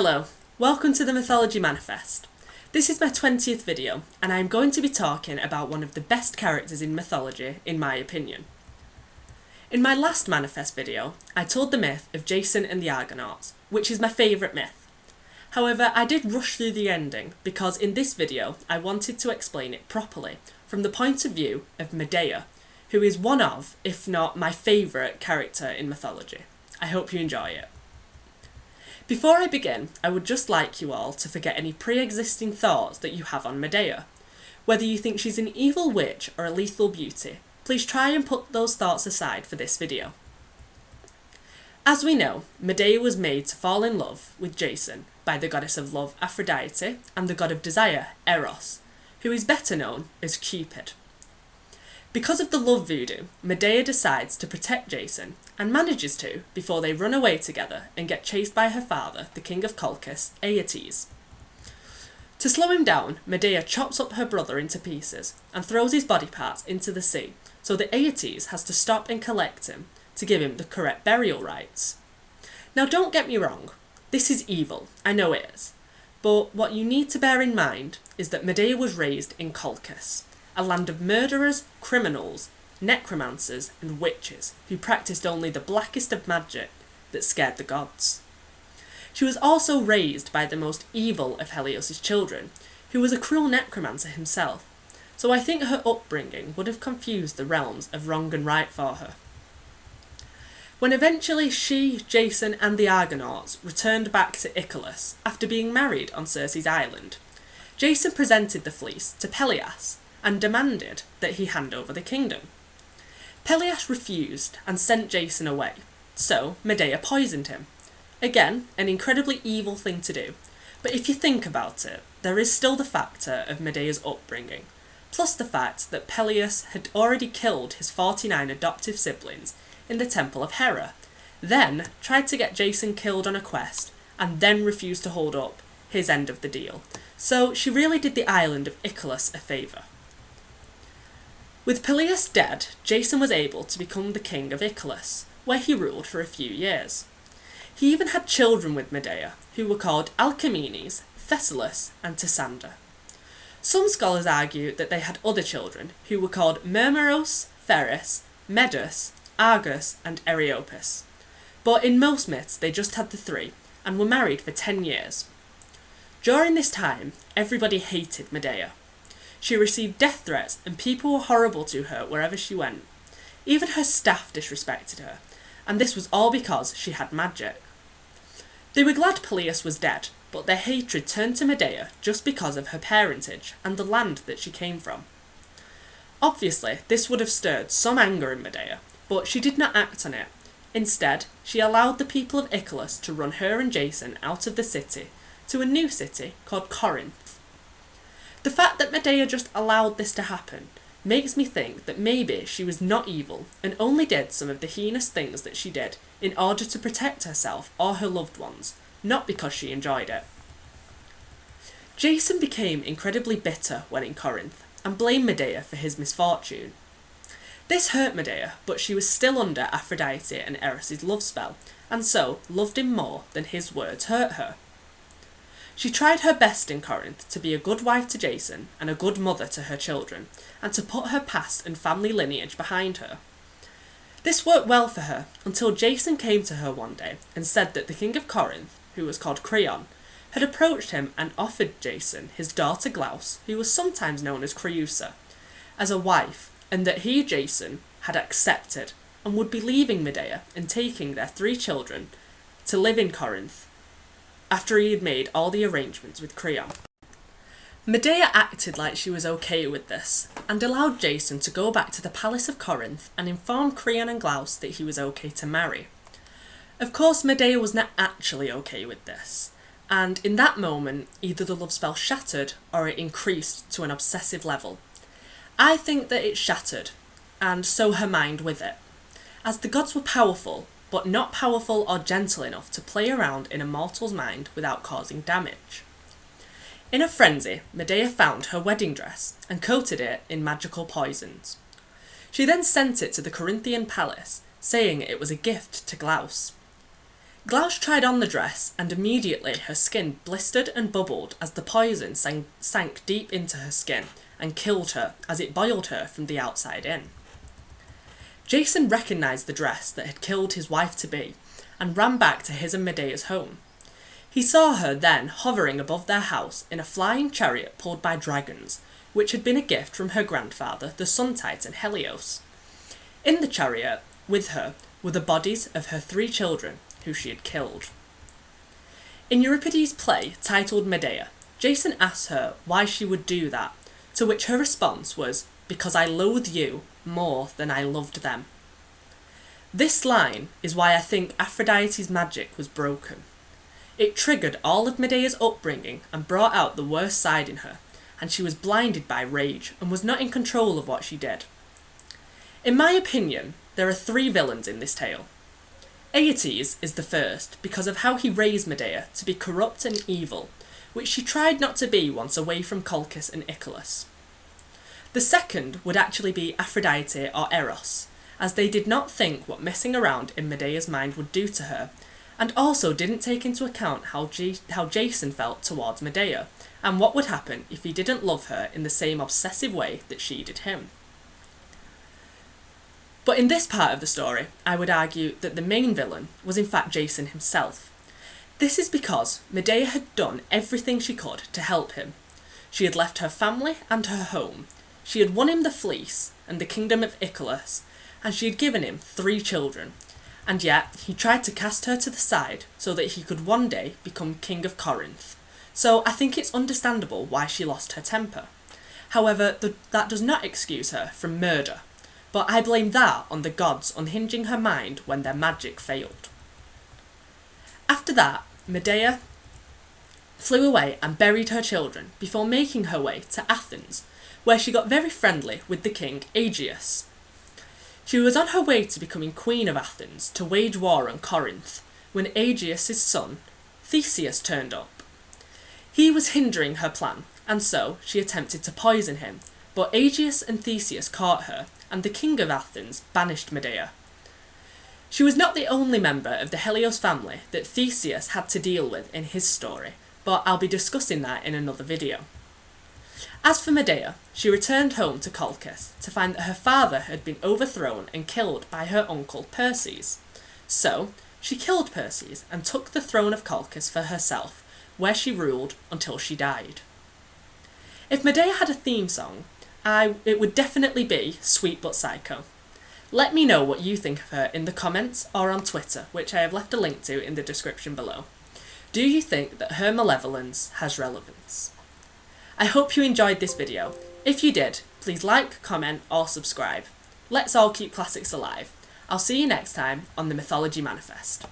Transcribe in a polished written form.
Hello, welcome to the Mythology Manifest. This is my 20th video, and I am going to be talking about one of the best characters in mythology, in my opinion. In my last Manifest video, I told the myth of Jason and the Argonauts, which is my favourite myth. However, I did rush through the ending because in this video I wanted to explain it properly from the point of view of Medea, who is one of, if not my favourite character in mythology. I hope you enjoy it. Before I begin, I would just like you all to forget any pre-existing thoughts that you have on Medea. Whether you think she's an evil witch or a lethal beauty, please try and put those thoughts aside for this video. As we know, Medea was made to fall in love with Jason by the goddess of love Aphrodite and the god of desire Eros, who is better known as Cupid. Because of the love voodoo, Medea decides to protect Jason and manages to before they run away together and get chased by her father, the king of Colchis, Aeetes. To slow him down, Medea chops up her brother into pieces and throws his body parts into the sea so that Aeetes has to stop and collect him to give him the correct burial rites. Now don't get me wrong, this is evil, I know it is, but what you need to bear in mind is that Medea was raised in Colchis, a land of murderers, criminals, necromancers and witches who practiced only the blackest of magic that scared the gods. She was also raised by the most evil of Helios' children, who was a cruel necromancer himself, so I think her upbringing would have confused the realms of wrong and right for her. When eventually she, Jason and the Argonauts returned back to Icolus after being married on Circe's island, Jason presented the fleece to Peleus and demanded that he hand over the kingdom. Peleus refused and sent Jason away, so Medea poisoned him. Again, an incredibly evil thing to do, but if you think about it, there is still the factor of Medea's upbringing, plus the fact that Peleus had already killed his 49 adoptive siblings in the Temple of Hera, then tried to get Jason killed on a quest, and then refused to hold up his end of the deal. So she really did the island of Icolus a favour. With Peleus dead, Jason was able to become the king of Icolus, where he ruled for a few years. He even had children with Medea, who were called Alcamenes, Thessalus and Tysander. Some scholars argue that they had other children, who were called Mermeros, Pheris, Medus, Argus and Areopus. But in most myths they just had the three, and were married for 10 years. During this time, everybody hated Medea. She received death threats and people were horrible to her wherever she went. Even her staff disrespected her, and this was all because she had magic. They were glad Peleus was dead, but their hatred turned to Medea just because of her parentage and the land that she came from. Obviously, this would have stirred some anger in Medea, but she did not act on it. Instead, she allowed the people of Icolus to run her and Jason out of the city to a new city called Corinth. The fact that Medea just allowed this to happen makes me think that maybe she was not evil and only did some of the heinous things that she did in order to protect herself or her loved ones, not because she enjoyed it. Jason became incredibly bitter when in Corinth and blamed Medea for his misfortune. This hurt Medea, but she was still under Aphrodite and Eros' love spell, and so loved him more than his words hurt her. She tried her best in Corinth to be a good wife to Jason and a good mother to her children, and to put her past and family lineage behind her. This worked well for her until Jason came to her one day and said that the king of Corinth, who was called Creon, had approached him and offered Jason his daughter Glaus, who was sometimes known as Creusa, as a wife, and that he, Jason, had accepted and would be leaving Medea and taking their 3 children to live in Corinth after he had made all the arrangements with Creon. Medea acted like she was okay with this, and allowed Jason to go back to the palace of Corinth and inform Creon and Glaus that he was okay to marry. Of course, Medea was not actually okay with this, and in that moment, either the love spell shattered or it increased to an obsessive level. I think that it shattered, and so her mind with it, as the gods were powerful, but not powerful or gentle enough to play around in a mortal's mind without causing damage. In a frenzy, Medea found her wedding dress and coated it in magical poisons. She then sent it to the Corinthian palace, saying it was a gift to Glaus. Glauce tried on the dress, and immediately her skin blistered and bubbled as the poison sank deep into her skin and killed her as it boiled her from the outside in. Jason recognised the dress that had killed his wife-to-be and ran back to his and Medea's home. He saw her then hovering above their house in a flying chariot pulled by dragons, which had been a gift from her grandfather, the Sun Titan Helios. In the chariot, with her, were the bodies of her 3 children, who she had killed. In Euripides' play, titled Medea, Jason asks her why she would do that, to which her response was, "Because I loathe you more than I loved them." This line is why I think Aphrodite's magic was broken. It triggered all of Medea's upbringing and brought out the worst side in her, and she was blinded by rage and was not in control of what she did. In my opinion, there are 3 villains in this tale. Aeetes is the first because of how he raised Medea to be corrupt and evil, which she tried not to be once away from Colchis and Icarus. The second would actually be Aphrodite or Eros, as they did not think what messing around in Medea's mind would do to her, and also didn't take into account how Jason felt towards Medea, and what would happen if he didn't love her in the same obsessive way that she did him. But in this part of the story, I would argue that the main villain was in fact Jason himself. This is because Medea had done everything she could to help him. She had left her family and her home, she had won him the fleece and the kingdom of Icarus, and she had given him 3 children, and yet he tried to cast her to the side so that he could one day become king of Corinth. So I think it's understandable why she lost her temper. However, that does not excuse her from murder, but I blame that on the gods unhinging her mind when their magic failed. After that, Medea flew away and buried her children before making her way to Athens, where she got very friendly with the king Aegeus. She was on her way to becoming queen of Athens to wage war on Corinth when Aegeus' son, Theseus, turned up. He was hindering her plan, and so she attempted to poison him, but Aegeus and Theseus caught her, and the king of Athens banished Medea. She was not the only member of the Helios family that Theseus had to deal with in his story, but I'll be discussing that in another video. As for Medea, she returned home to Colchis to find that her father had been overthrown and killed by her uncle Perses. So, she killed Perses and took the throne of Colchis for herself, where she ruled until she died. If Medea had a theme song, it would definitely be Sweet But Psycho. Let me know what you think of her in the comments or on Twitter, which I have left a link to in the description below. Do you think that her malevolence has relevance? I hope you enjoyed this video. If you did, please like, comment or subscribe. Let's all keep classics alive. I'll see you next time on the Mythology Manifest.